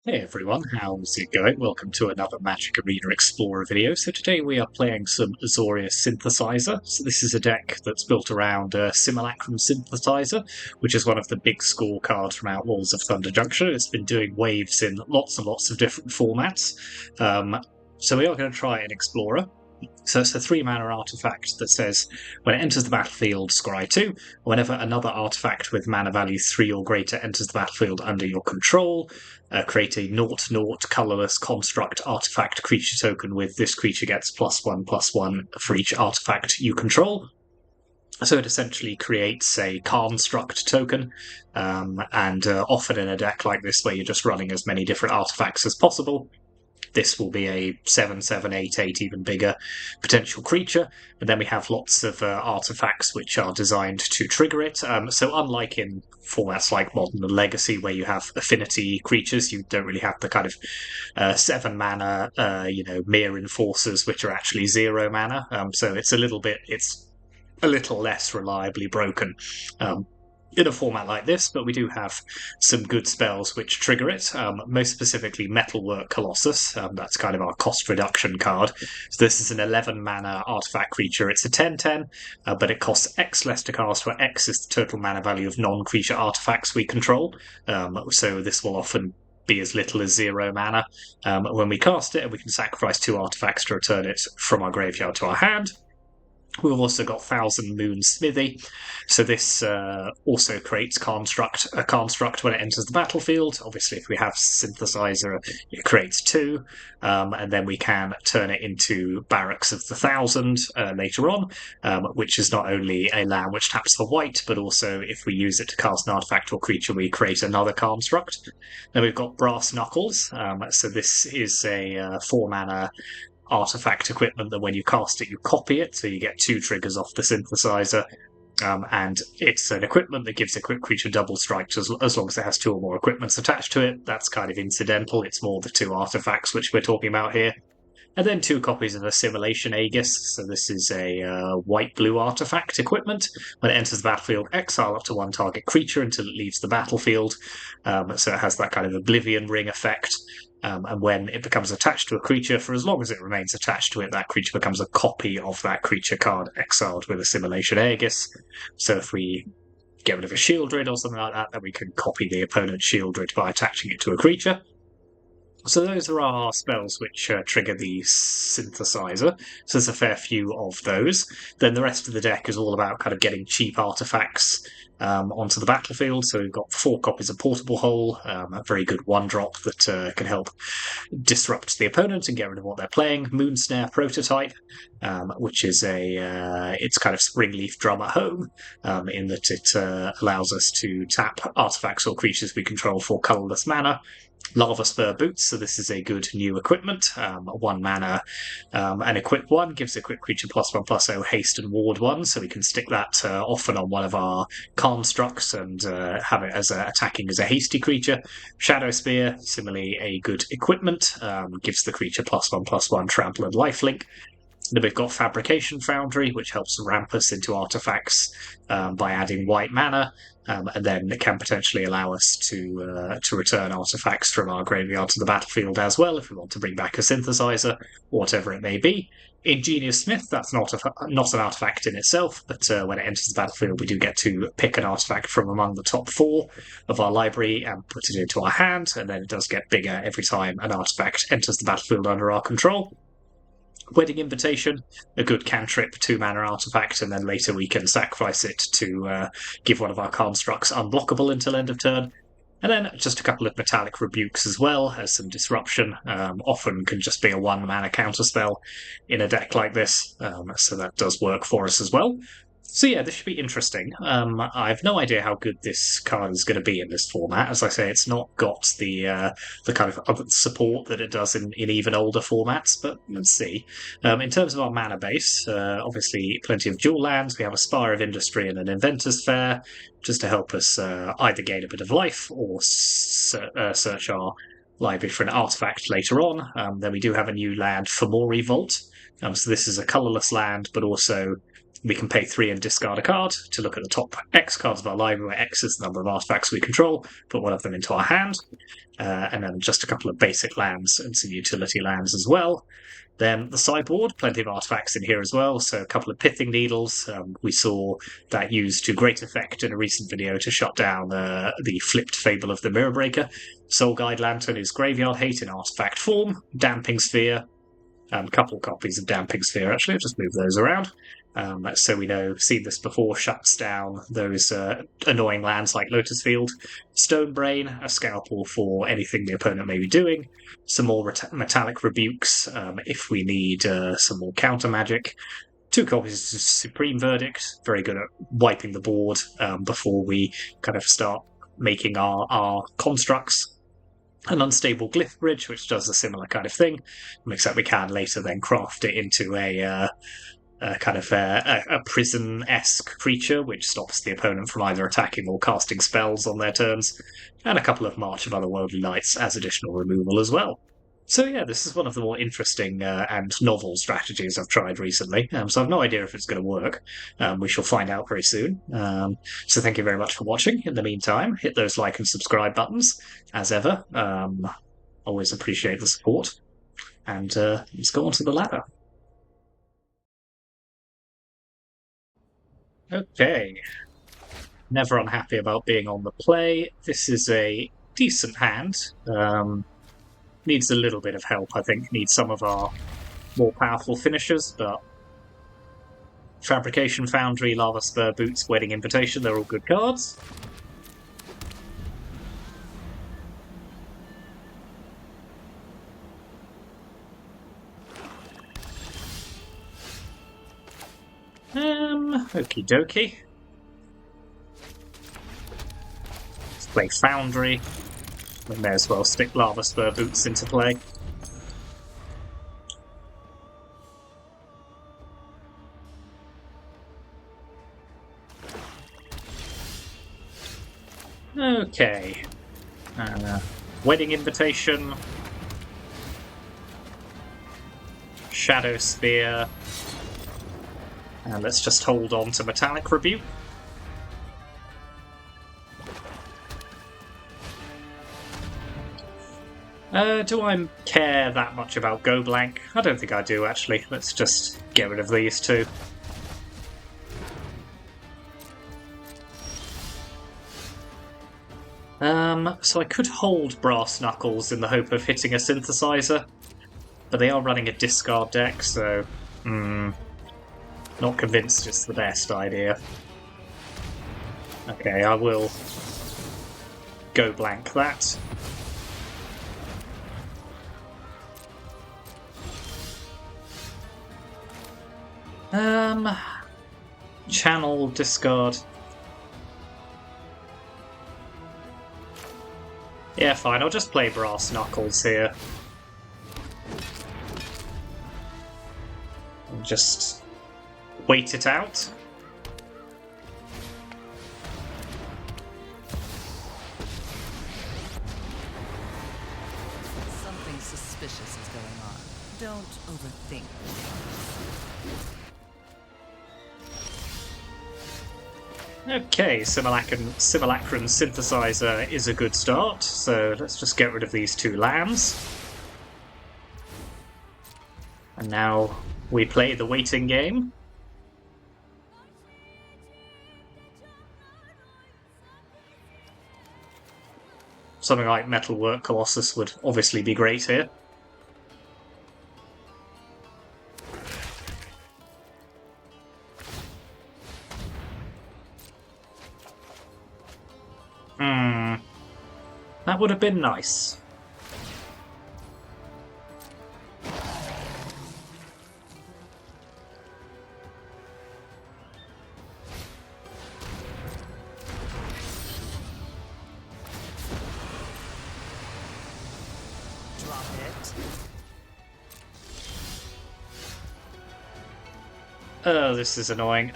Hey everyone, how's it going? Welcome to another Magic Arena Explorer video. So today we are playing some Azorius Synthesizer. So this is a deck that's built around Simulacrum Synthesizer, which is one of the big scorecards from Outlaws of Thunder Junction. It's been doing waves in lots and lots of different formats. So we are going to try an Explorer. So it's a 3-mana artifact that says, when it enters the battlefield, scry 2. Whenever another artifact with mana value 3 or greater enters the battlefield under your control, create a 0/0 colorless construct artifact creature token with this creature gets +1/+1 for each artifact you control. So it essentially creates a construct token, and often in a deck like this where you're just running as many different artifacts as possible, this will be a 7/7, 8/8, even bigger potential creature. And then we have lots of artifacts which are designed to trigger it. So unlike in formats like Modern and Legacy, where you have affinity creatures, you don't really have the kind of 7-mana, mere enforcers, which are actually 0 mana. So it's a little less reliably broken. In a format like this, but we do have some good spells which trigger it, most specifically Metalwork Colossus. That's kind of our cost reduction card. So this is an 11-mana artifact creature. It's a 10/10, but it costs X less to cast, where X is the total mana value of non-creature artifacts we control. So this will often be as little as 0 mana when we cast it, and we can sacrifice 2 artifacts to return it from our graveyard to our hand. We've also got Thousand Moon Smithy, so this also creates a construct when it enters the battlefield. Obviously, if we have Synthesizer, it creates 2, and then we can turn it into Barracks of the Thousand later on, which is not only a land which taps for white, but also if we use it to cast an artifact or creature, we create another construct. Then we've got Brass Knuckles, so this is a 4-mana artifact equipment that when you cast it, you copy it, so you get 2 triggers off the synthesizer. And it's an equipment that gives a quick creature double strikes as long as it has 2 or more equipments attached to it. That's kind of incidental. It's more the 2 artifacts which we're talking about here. And then 2 copies of Assimilation Aegis. So this is a white-blue artifact equipment. When it enters the battlefield, exile up to 1 target creature until it leaves the battlefield. So it has that kind of Oblivion Ring effect. And when it becomes attached to a creature, for as long as it remains attached to it, that creature becomes a copy of that creature card exiled with Assimilation Aegis. So if we get rid of a Shieldred or something like that, then we can copy the opponent's Shieldred by attaching it to a creature. So those are our spells which trigger the synthesizer. So there's a fair few of those. Then the rest of the deck is all about kind of getting cheap artifacts onto the battlefield. So we've got 4 copies of Portable Hole, a very good 1-drop that can help disrupt the opponent and get rid of what they're playing. Moonsnare Prototype, which is it's kind of Springleaf Drum at home, in that it allows us to tap artifacts or creatures we control for colorless mana. Lava Spur Boots, so this is a good new equipment. 1 mana, and equip 1 gives a quick creature +1/+0 haste and ward 1, so we can stick that often on one of our constructs and have it as attacking as a hasty creature. Shadow Spear, similarly a good equipment, gives the creature +1/+1 trample and lifelink. Then we've got Fabrication Foundry, which helps ramp us into artifacts by adding white mana, and then it can potentially allow us to return artifacts from our graveyard to the battlefield as well, if we want to bring back a synthesizer, whatever it may be. Ingenious Smith, that's not an artifact in itself, but when it enters the battlefield, we do get to pick an artifact from among the top 4 of our library and put it into our hand, and then it does get bigger every time an artifact enters the battlefield under our control. Wedding Invitation, a good cantrip 2-mana artifact, and then later we can sacrifice it to give one of our constructs unblockable until end of turn. And then just a couple of Metallic Rebukes as well, as some disruption. Often can just be a 1-mana counterspell in a deck like this, so that does work for us as well. So yeah, this should be interesting. I have no idea how good this card is going to be in this format. As I say, it's not got the kind of other support that it does in even older formats, but let's see. In terms of our mana base, obviously plenty of dual lands. We have a Spire of Industry and an Inventor's Fair, just to help us either gain a bit of life or search our library for an artifact later on. Then we do have a new land, Fomori Vault. So this is a colourless land, but also we can pay 3 and discard a card to look at the top X cards of our library, where X is the number of artifacts we control, put one of them into our hand, and then just a couple of basic lands and some utility lands as well. Then the sideboard, plenty of artifacts in here as well, so a couple of Pithing Needles. We saw that used to great effect in a recent video to shut down the flipped Fable of the Mirror Breaker. Soul Guide Lantern is Graveyard Hate in artifact form. Damping Sphere, a couple copies of Damping Sphere actually, I've just moved those around. So we know, seen this before, shuts down those annoying lands like Lotus Field. Stone Brain, a scalpel for anything the opponent may be doing. Some more Metallic Rebukes if we need some more counter magic. 2 copies of Supreme Verdict, very good at wiping the board before we kind of start making our constructs. An Unstable Glyph Bridge, which does a similar kind of thing, except we can later then craft it into a prison-esque creature, which stops the opponent from either attacking or casting spells on their turns, and a couple of March of Otherworldly Lights as additional removal as well. So yeah, this is one of the more interesting and novel strategies I've tried recently, so I've no idea if it's going to work. We shall find out very soon. So thank you very much for watching. In the meantime, hit those like and subscribe buttons, as ever. Always appreciate the support. And let's go on to the ladder. Okay. Never unhappy about being on the play. This is a decent hand. Needs a little bit of help, I think. Needs some of our more powerful finishers, but Fabrication Foundry, Lava Spur, Boots, Wedding Invitation, they're all good cards. Okie dokie. Let's play Foundry. We may as well stick Lava Spur Boots into play. Okay. Wedding Invitation. Shadow Sphere. And let's just hold on to Metallic Rebuke. Do I care that much about Go Blank? I don't think I do, actually. Let's just get rid of these two. So I could hold Brass Knuckles in the hope of hitting a Synthesizer, but they are running a discard deck, so not convinced it's the best idea. Okay, I will Go Blank that. Channel, discard. Yeah, fine, I'll just play Brass Knuckles here. And just wait it out. Something suspicious is going on. Don't overthink. Okay, Simulacrum Synthesizer is a good start, so let's just get rid of these 2 lands. And now we play the waiting game. Something like Metalwork Colossus would obviously be great here. That would have been nice. Drop it. Oh, this is annoying.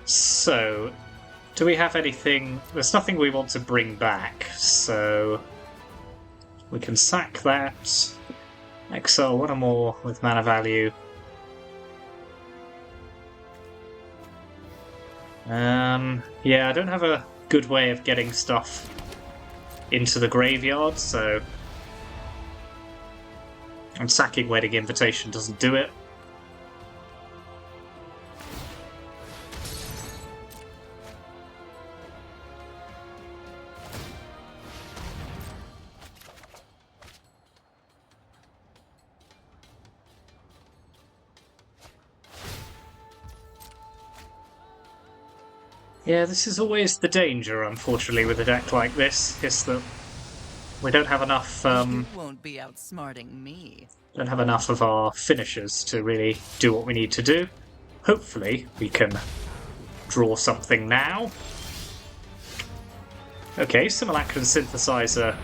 So, do we have anything? There's nothing we want to bring back, so we can sack that. Exile one or more with mana value. Yeah, I don't have a good way of getting stuff into the graveyard, so... And sacking Wedding Invitation doesn't do it. Yeah, this is always the danger, unfortunately, with a deck like this, is that we don't have enough, You won't be outsmarting me. don't have enough of our finishers to really do what we need to do. Hopefully, we can draw something now. Okay, Simulacrum Synthesizer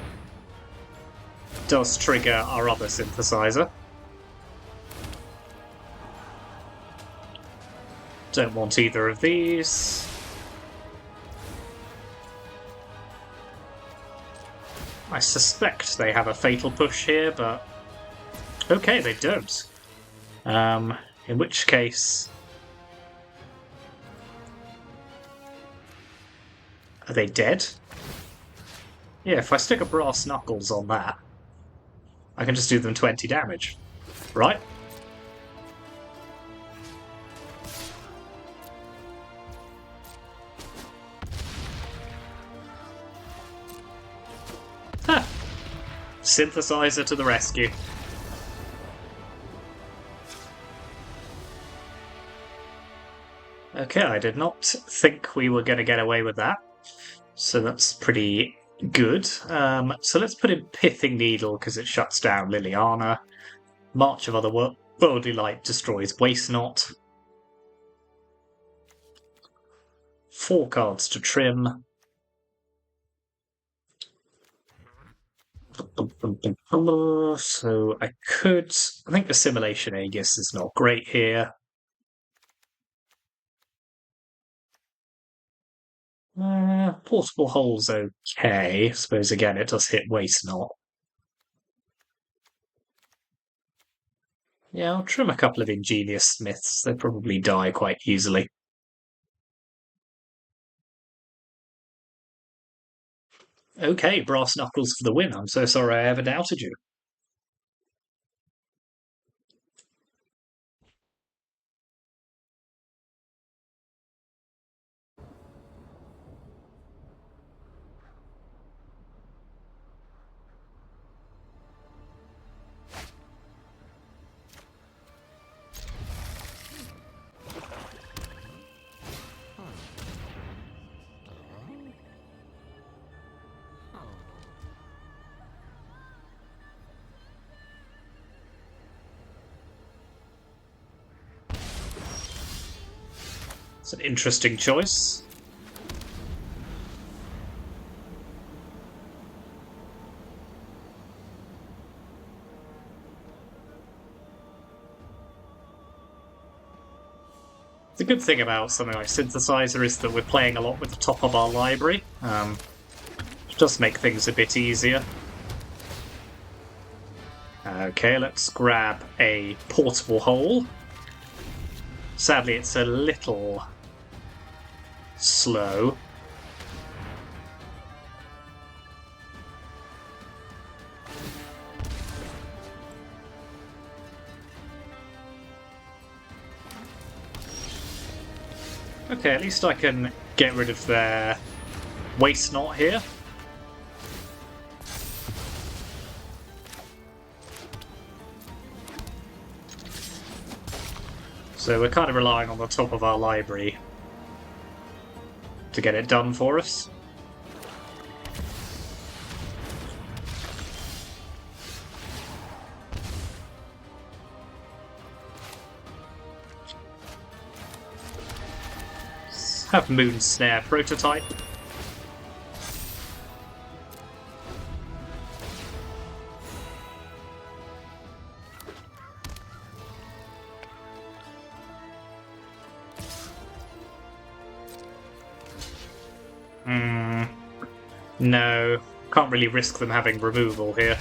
does trigger our other synthesizer. Don't want either of these. I suspect they have a fatal push here, but... Okay, they don't. In which case... Are they dead? Yeah, if I stick a Brass Knuckles on that, I can just do them 20 damage. Right? Ha! Synthesizer to the rescue. Okay, I did not think we were going to get away with that. So that's pretty good. So let's put in Pithing Needle because it shuts down Liliana. March of Other Worldly Light destroys Waste Not. 4 cards to trim. So I could... I think Assimilation Aegis is not great here. Portable Hole's okay. I suppose, again, it does hit Waste Not. Yeah, I'll trim a couple of Ingenious Smiths. They probably die quite easily. Okay, Brass Knuckles for the win. I'm so sorry I ever doubted you. It's an interesting choice. The good thing about something like Synthesizer is that we're playing a lot with the top of our library. Which does make things a bit easier. Okay, let's grab a Portable Hole. Sadly, it's a little slow. Okay, at least I can get rid of their Waste Not here. So we're kind of relying on the top of our library to get it done for us. Let's have Moon Snare prototype. No, can't really risk them having removal here.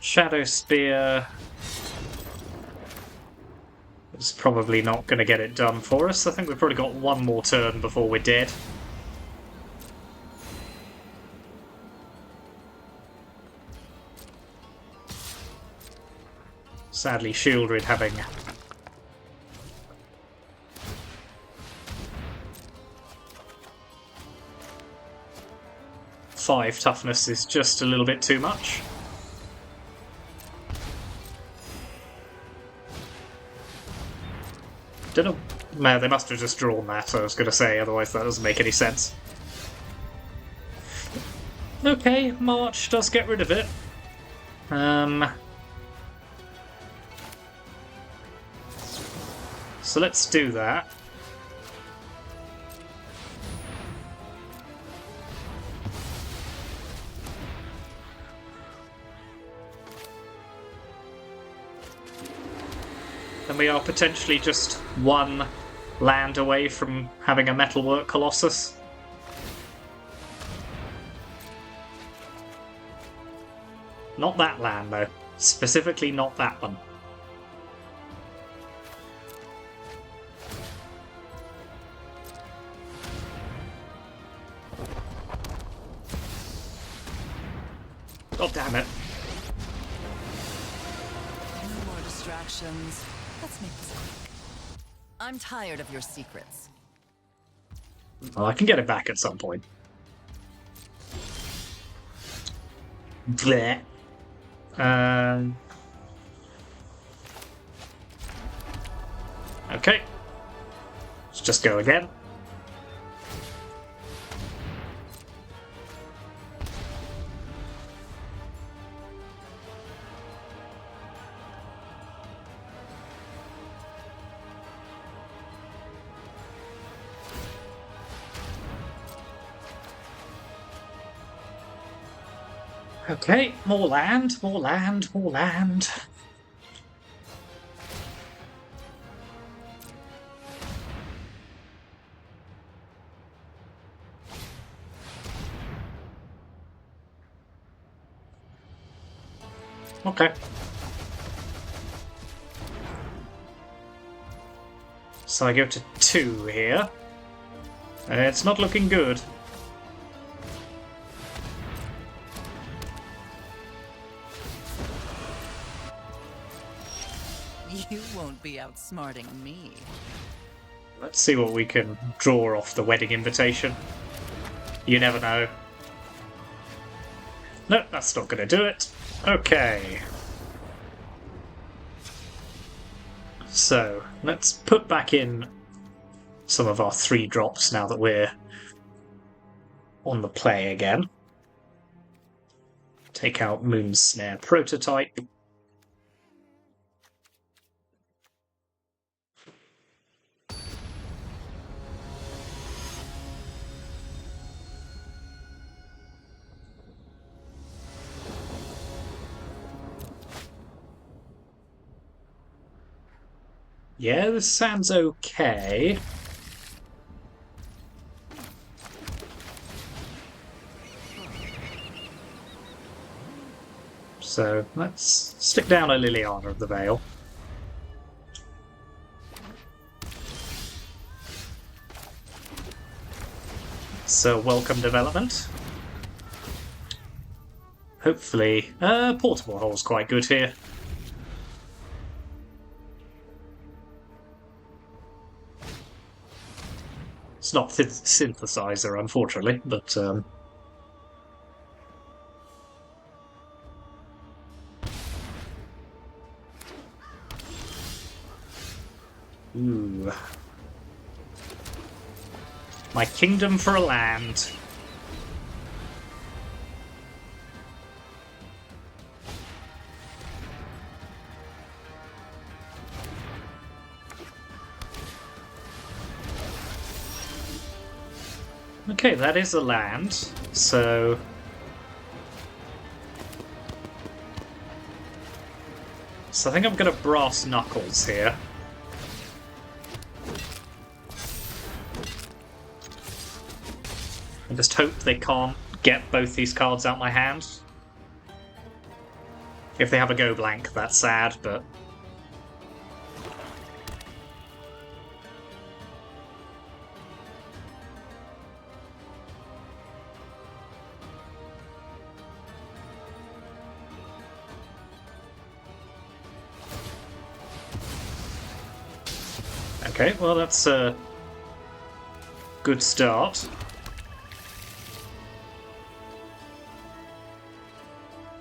Shadow Spear is probably not going to get it done for us. I think we've probably got one more turn before we're dead. Sadly, Shieldred having 5 toughness is just a little bit too much. Don't know. Man, they must have just drawn that, I was going to say, otherwise that doesn't make any sense. Okay, March does get rid of it. So let's do that. And we are potentially just one land away from having a Metalwork Colossus. Not that land, though. Specifically not that one. God damn it. No more distractions. Let's make this quick. I'm tired of your secrets. Well, I can get it back at some point. Blech. Okay. Let's just go again. Okay, more land, more land, more land. Okay. So I go to 2 here. It's not looking good. You won't be outsmarting me. Let's see what we can draw off the wedding invitation. You never know. No, that's not going to do it. Okay. So, let's put back in some of our 3 drops now that we're on the play again. Take out Moon Snare Prototype. Yeah, this sounds okay. So let's stick down a Liliana of the Veil. So welcome development. Hopefully, Portable Hole's quite good here. It's not Synthesizer, unfortunately, but ooh. My kingdom for a land. Okay, that is a land, so I think I'm going to Brass Knuckles here. I just hope they can't get both these cards out my hand. If they have a go blank, that's sad, but... Okay, well that's a good start.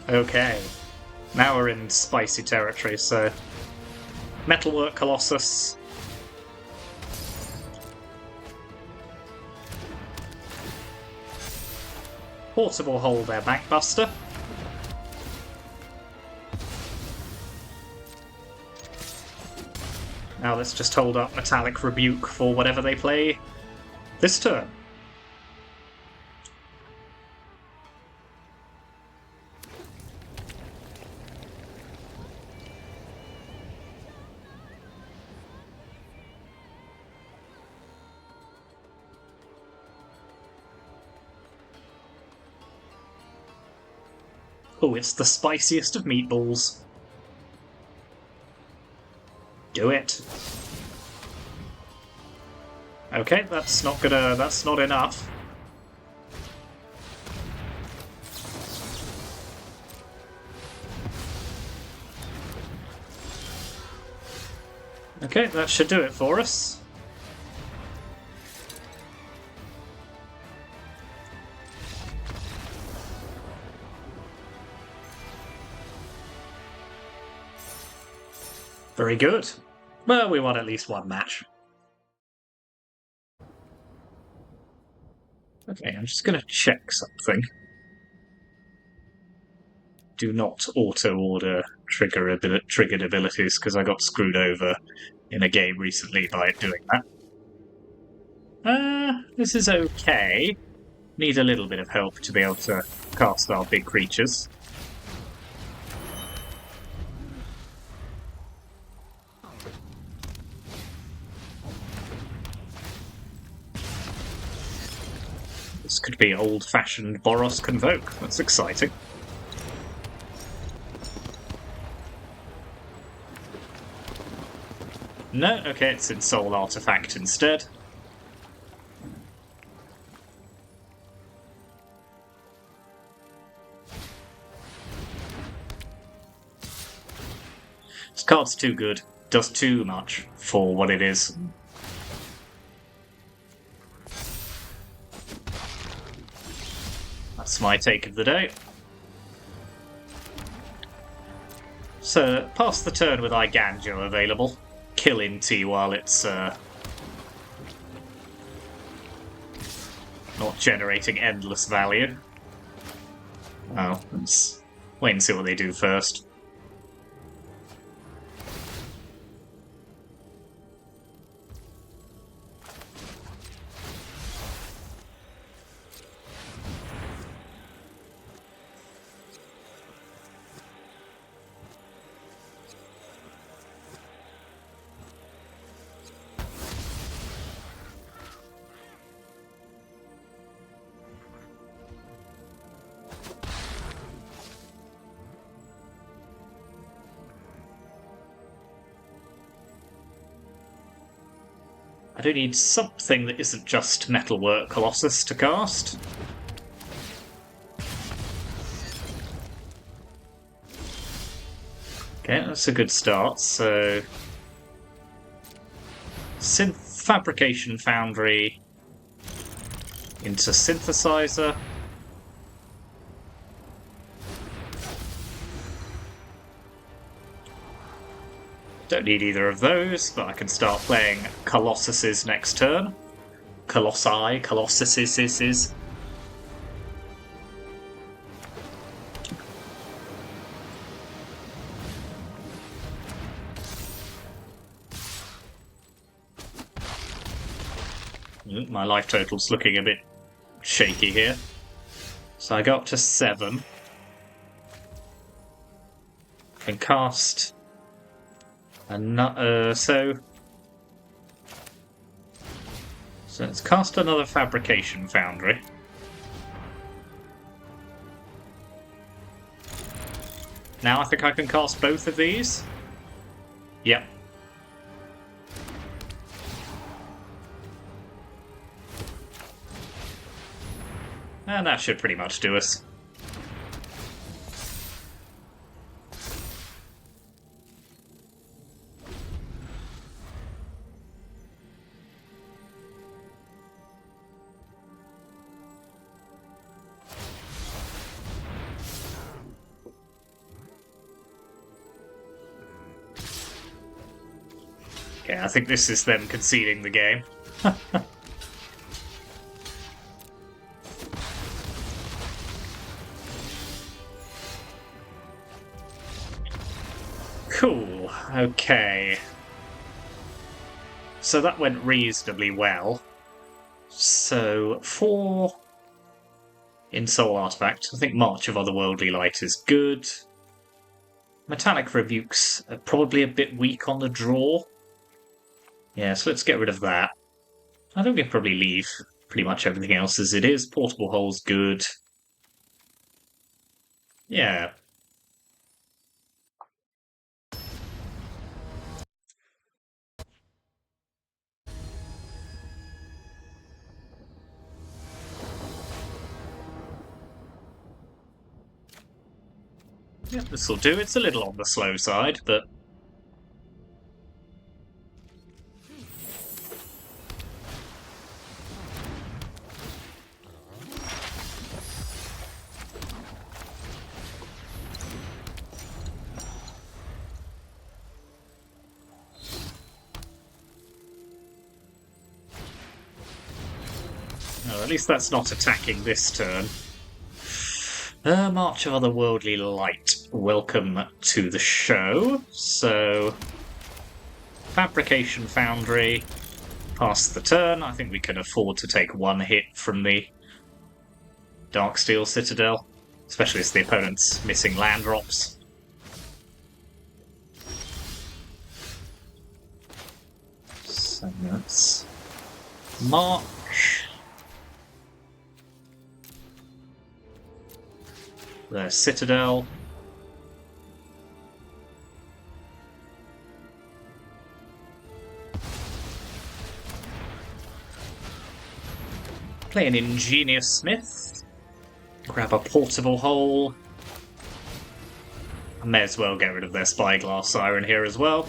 Okay, now we're in spicy territory, so... Metalwork Colossus. Portable Hold Air Backbuster. Now let's just hold up Metallic Rebuke for whatever they play this turn. Oh, it's the spiciest of meatballs. Do it. Okay, that's not enough. Okay, that should do it for us. Very good. Well, we won at least one match. Okay, I'm just going to check something. Do not auto-order triggered abilities, because I got screwed over in a game recently by it doing that. This is okay. Need a little bit of help to be able to cast our big creatures. This could be old-fashioned Boros Convoke. That's exciting. No, okay, it's Ensoul Artifact instead. This card's too good. Does too much for what it is. That's my take of the day. So, pass the turn with Iganjo available. Kill Inti while it's not generating endless value. Oh, let's wait and see what they do first. I do need something that isn't just Metalwork Colossus to cast. Okay, that's a good start, so... Fabrication Foundry into Synthesizer. Don't need either of those, but I can start playing Colossuses next turn. Colossuses. My life total's looking a bit shaky here. So I go up to 7. Can cast... So let's cast another Fabrication Foundry. Now I think I can cast both of these. Yep. And that should pretty much do us. Okay, I think this is them conceding the game. Cool, okay. So that went reasonably well. So, for Ensoul Artifact, I think March of Otherworldly Light is good. Metallic Rebukes are probably a bit weak on the draw. Yeah, so let's get rid of that. I think we can probably leave pretty much everything else as it is. Portable Hole's good. Yeah. Yep, this will do. It's a little on the slow side, but... No, at least that's not attacking this turn. March of Otherworldly Light. Welcome to the show. So, Fabrication Foundry. Pass the turn. I think we can afford to take one hit from the Darksteel Citadel, especially as the opponent's missing land drops. So that's March. There's Citadel. Play an Ingenious Smith. Grab a Portable Hole. I may as well get rid of their Spyglass Siren here as well.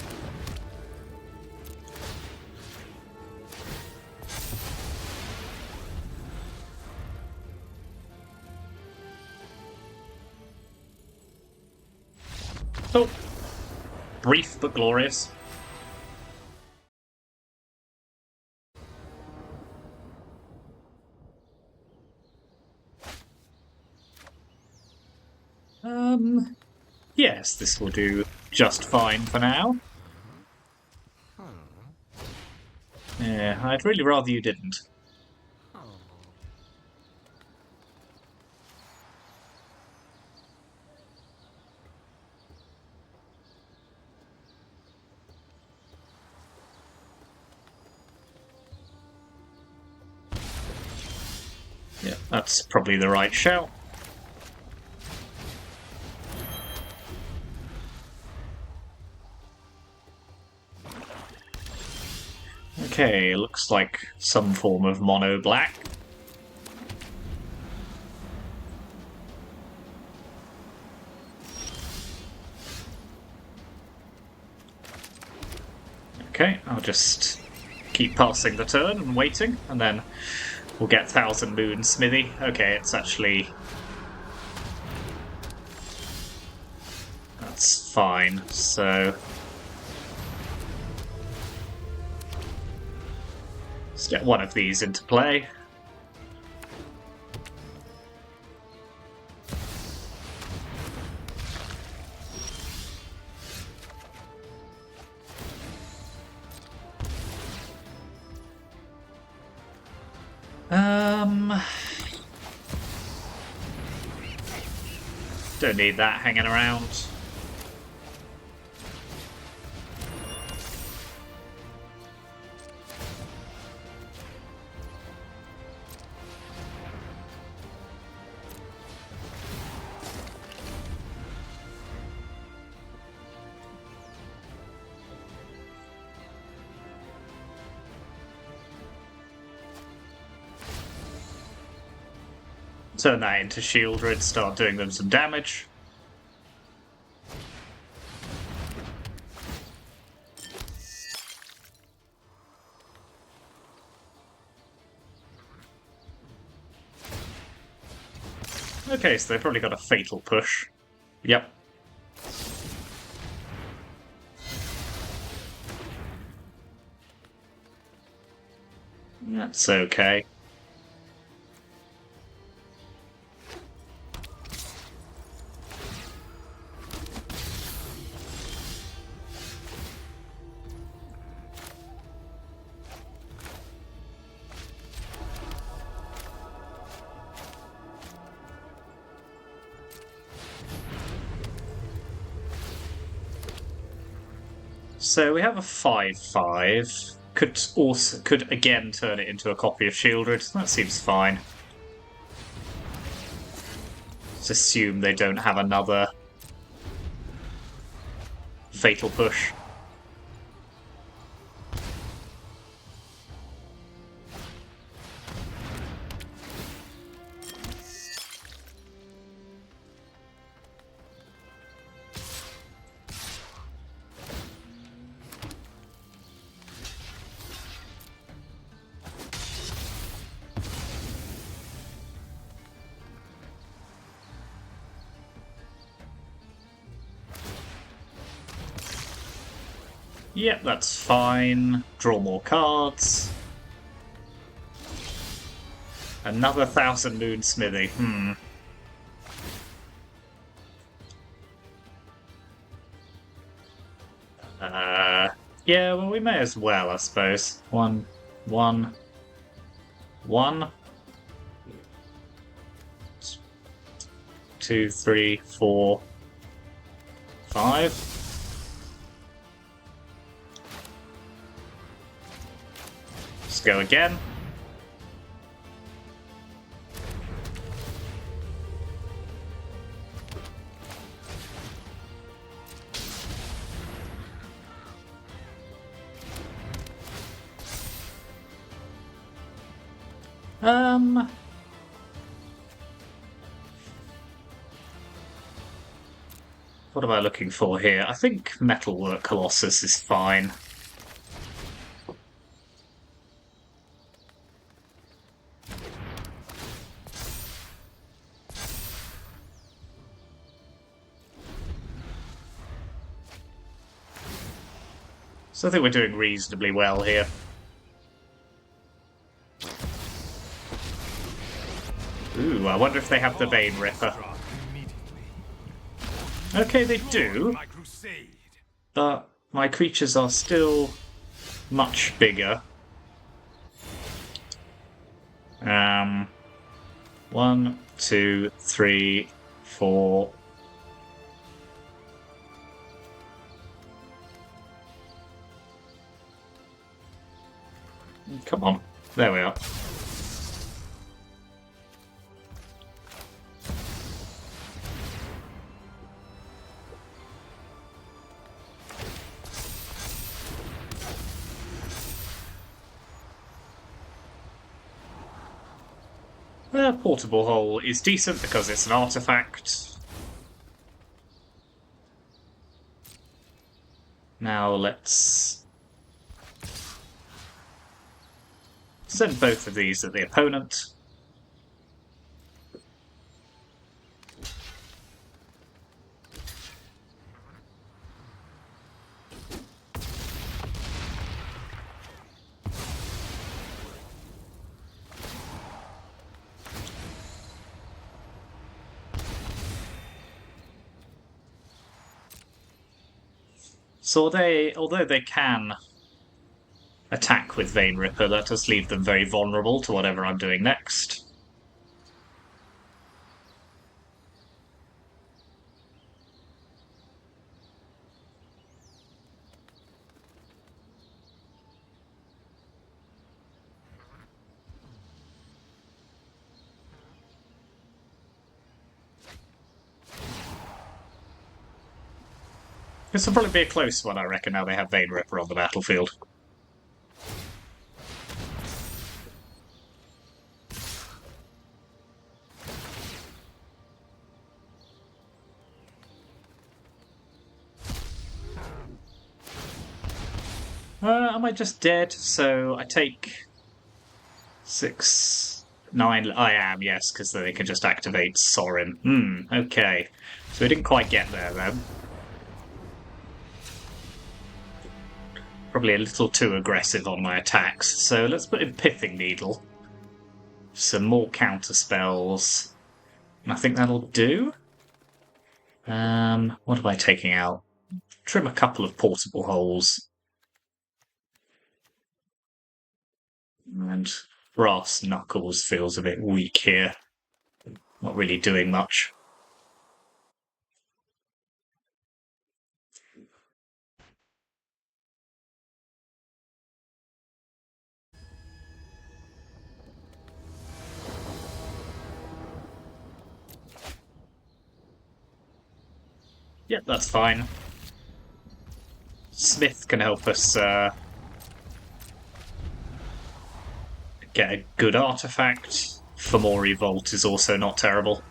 Oh, brief but glorious. Yes, this will do just fine for now. Yeah, I'd really rather you didn't. Yeah, that's probably the right shout. Okay, looks like some form of mono black. Okay, I'll just keep passing the turn and waiting, and then we'll get Thousand Moon Smithy. Okay, it's actually... That's fine, so... Let's get one of these into play. Don't need that hanging around. Turn that into Shieldred, start doing them some damage. Okay, so they've probably got a fatal push. Yep. That's okay. So we have a 5/5. Could again turn it into a copy of Shieldred. That seems fine. Let's assume they don't have another fatal push. Yep, that's fine. Draw more cards. Another 1,000 Moon Smithy. Yeah, well, we may as well, I suppose. One. 2, 3, 4, 5. Let's go again. What am I looking for here? I think Metalwork Colossus is fine. So I think we're doing reasonably well here. Ooh, I wonder if they have the Vein Ripper. Okay, they do. But my creatures are still much bigger. 1, 2, 3, 4. Come on. There we are. The portable hole is decent because it's an artifact. Now let's send both of these at the opponent. So although they can attack with Vein Ripper, that does leave them very vulnerable to whatever I'm doing next. This will probably be a close one, I reckon, now they have Vein Ripper on the battlefield. Am I just dead? So I take 6, 9. I am, yes, because they can just activate Sorin. Okay. So we didn't quite get there then. Probably a little too aggressive on my attacks. So let's put in Pithing Needle. Some more counter spells. And I think that'll do. What am I taking out? Trim a couple of portable holes. And Brass Knuckles feels a bit weak here. Not really doing much. Yep, that's fine. Smith can help us get a good artifact. Fomori Vault is also not terrible.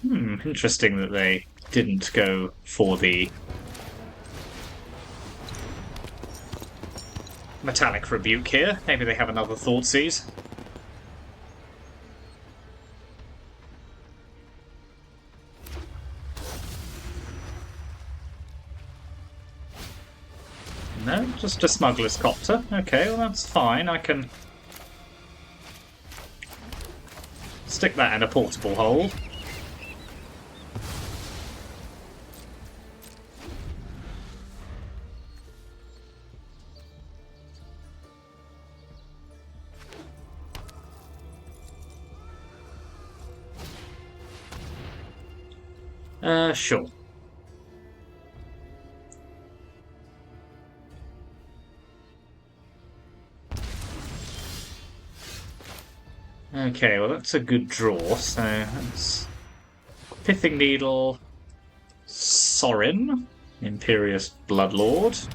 Interesting that they didn't go for the Metallic Rebuke here. Maybe they have another Thoughtseize. No, just a Smuggler's Copter. Okay, well that's fine. I can stick that in a portable hole. Sure. Okay, well that's a good draw, so that's Pithing Needle, Sorin, Imperious Bloodlord.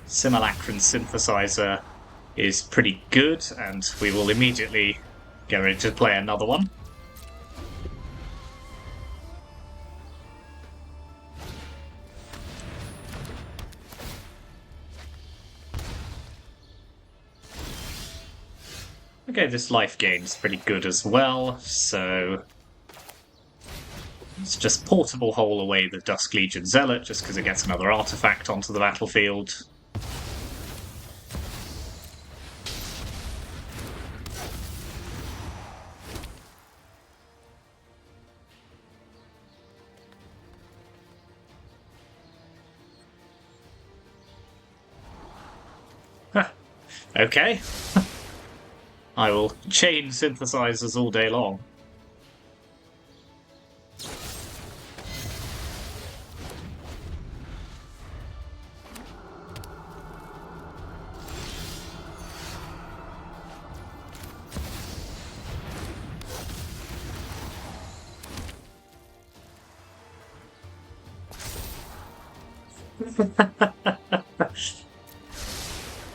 Simulacrum Synthesizer is pretty good, and we will immediately go ready to play another one. Okay, this life gain's pretty good as well, so let's just portable hole away the Dusk Legion Zealot just because it gets another artifact onto the battlefield. Okay. I will chain synthesizers all day long.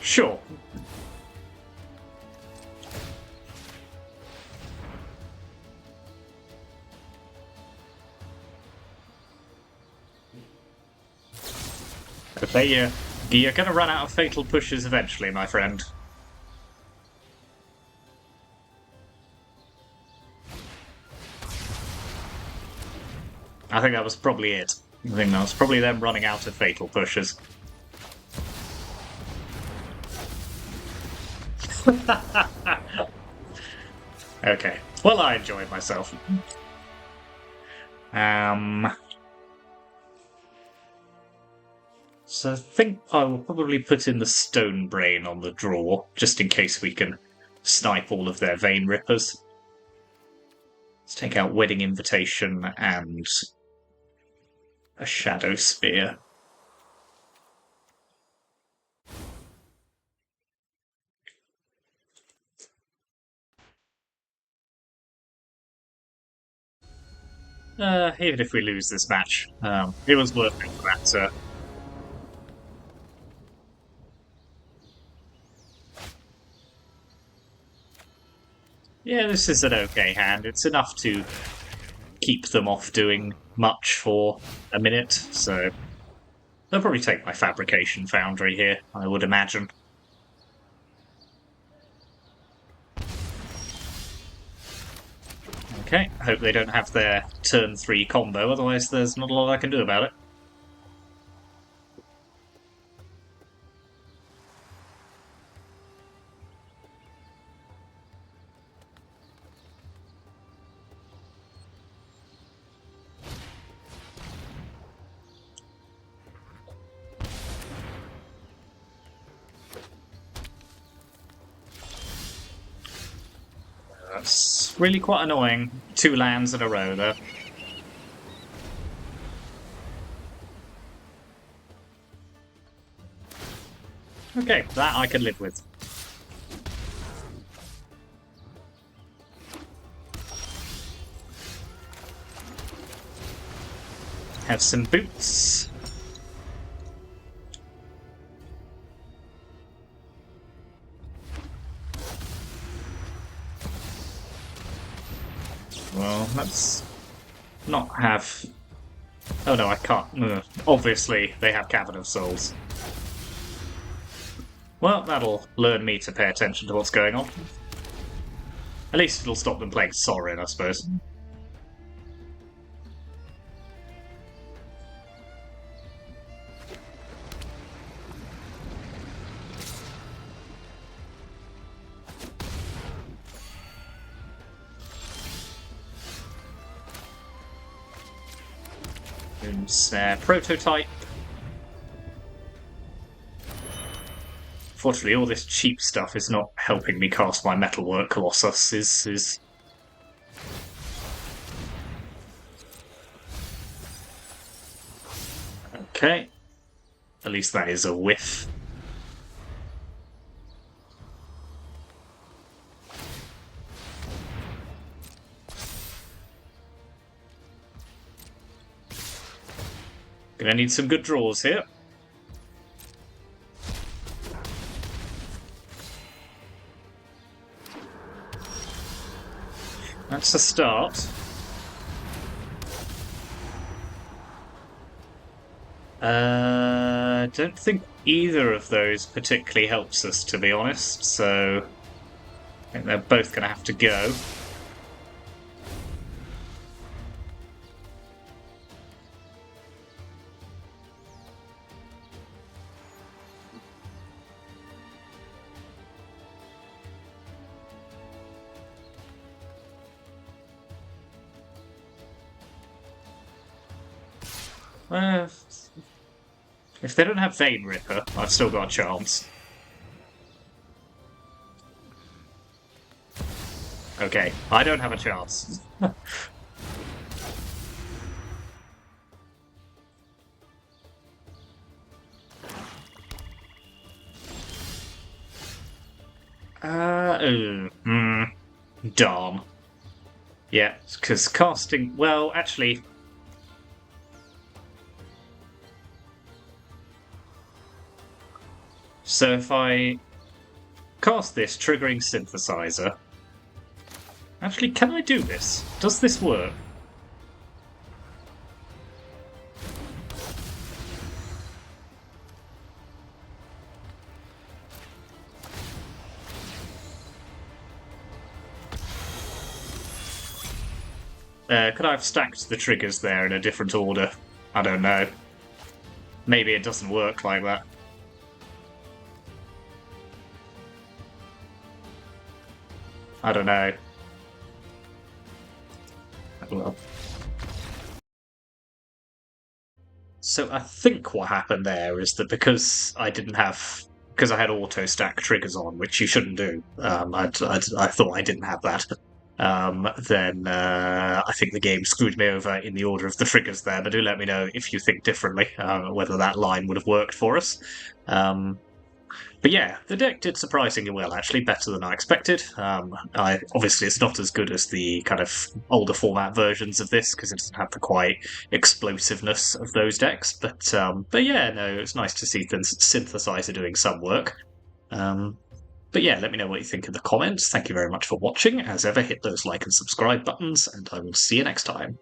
Sure. Okay, you're going to run out of fatal pushes eventually, my friend. I think that was probably it. I think that was probably them running out of fatal pushes. Okay. Well, I enjoyed myself. So I think I will probably put in the Stone Brain on the draw, just in case we can snipe all of their Vein Rippers. Let's take out Wedding Invitation and a Shadow Spear. even if we lose this match, it was worth it for that. Yeah, this is an okay hand. It's enough to keep them off doing much for a minute, so they'll probably take my Fabrication Foundry here, I would imagine. Okay, hope they don't have their turn 3 combo, otherwise there's not a lot I can do about it. That's really quite annoying. 2 lands in a row there. Okay, that I can live with. Have some boots. Well, let's not have... Oh no, I can't. Ugh. Obviously, they have Cavern of Souls. Well, that'll learn me to pay attention to what's going on. At least it'll stop them playing Sorin, I suppose. Prototype. Fortunately, all this cheap stuff is not helping me cast my Metalwork Colossus. Is okay. At least that is a whiff. Gonna need some good draws here. That's a start. Don't think either of those particularly helps us, to be honest, so I think they're both going to have to go. If they don't have Vein Ripper, I've still got a chance. Okay, I don't have a chance. Darn. Yeah, because casting... Well, actually... So if I cast this, triggering Synthesizer... Actually, can I do this? Does this work? Could I have stacked the triggers there in a different order? I don't know. Maybe it doesn't work like that. I don't know. Well. So I think what happened there is that because I had auto stack triggers on, which you shouldn't do. I thought I didn't have that. Then I think the game screwed me over in the order of the triggers there. But do let me know if you think differently, whether that line would have worked for us. But yeah, the deck did surprisingly well, actually, better than I expected. Obviously, it's not as good as the kind of older format versions of this because it doesn't have the quite explosiveness of those decks. But yeah, no, it's nice to see Synthesizer doing some work. But yeah, let me know what you think in the comments. Thank you very much for watching. As ever, hit those like and subscribe buttons, and I will see you next time.